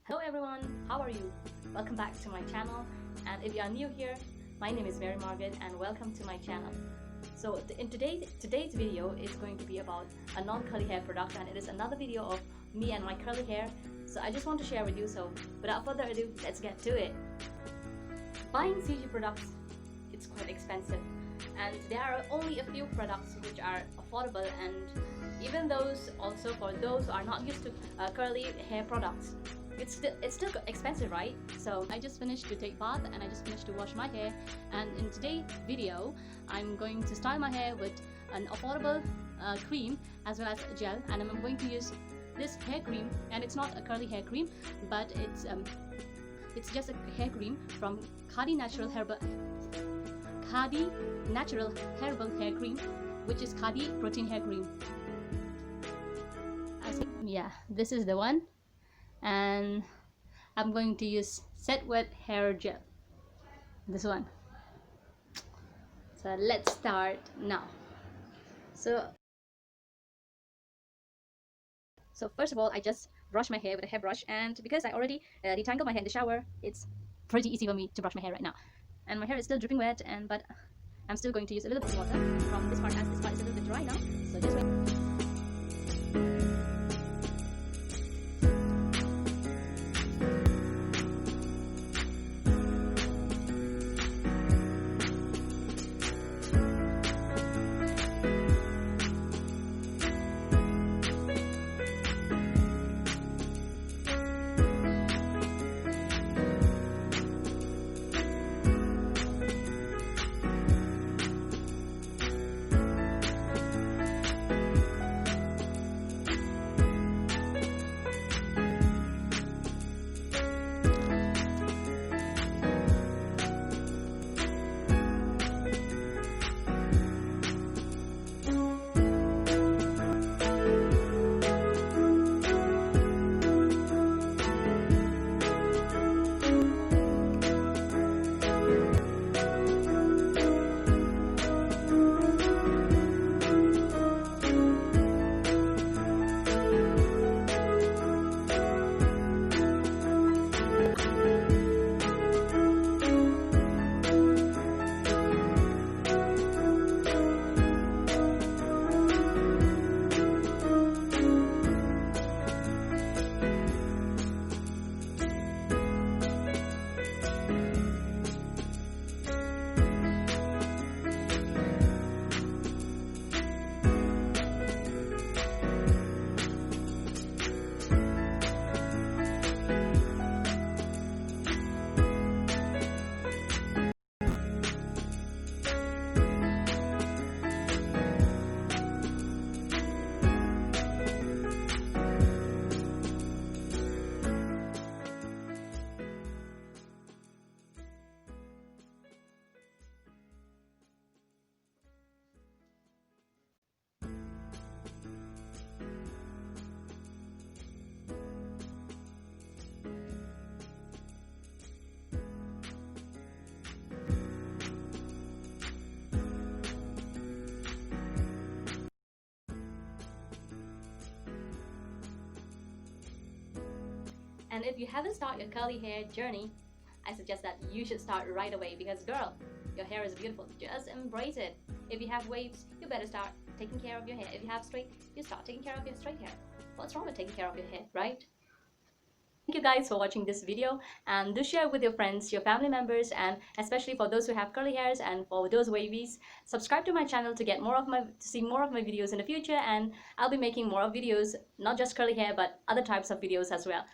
Hello everyone, how are you? Welcome back to my channel, and if you are new here, my name is Mary Margaret and welcome to my channel. So in today's video is going to be about a non-curly hair product, and it is another video of me and my curly hair. So I just want to share with you, so without further ado, let's get to it. Buying CG products, it's quite expensive, and there are only a few products which are affordable, and even those also for those who are not used to curly hair products. It's still expensive, right? So I just finished to take bath and I just finished to wash my hair, and in today's video I'm going to style my hair with an affordable cream as well as a gel, and I'm going to use this hair cream, and it's not a curly hair cream, but it's just a hair cream from Khadi Natural Herbal Hair Cream, which is Khadi Protein Hair Cream. Yeah, this is the one, and I'm going to use Set Wet Hair Gel, this one. So let's start now. So first of all, I just brush my hair with a hairbrush, and because I already detangled my hair in the shower, it's pretty easy for me to brush my hair right now. And my hair is still dripping wet, but I'm still going to use a little bit of water from this part, as this part is a little bit dry now. So just wait. And if you haven't started your curly hair journey, I suggest that you should start right away, because girl, your hair is beautiful. Just embrace it. If you have waves, you better start taking care of your hair. If you have straight, you start taking care of your straight hair. What's wrong with taking care of your hair, right? Thank you guys for watching this video, and do share with your friends, your family members, and especially for those who have curly hairs and for those wavies. Subscribe to my channel to see more of my videos in the future, and I'll be making more of videos, not just curly hair but other types of videos as well.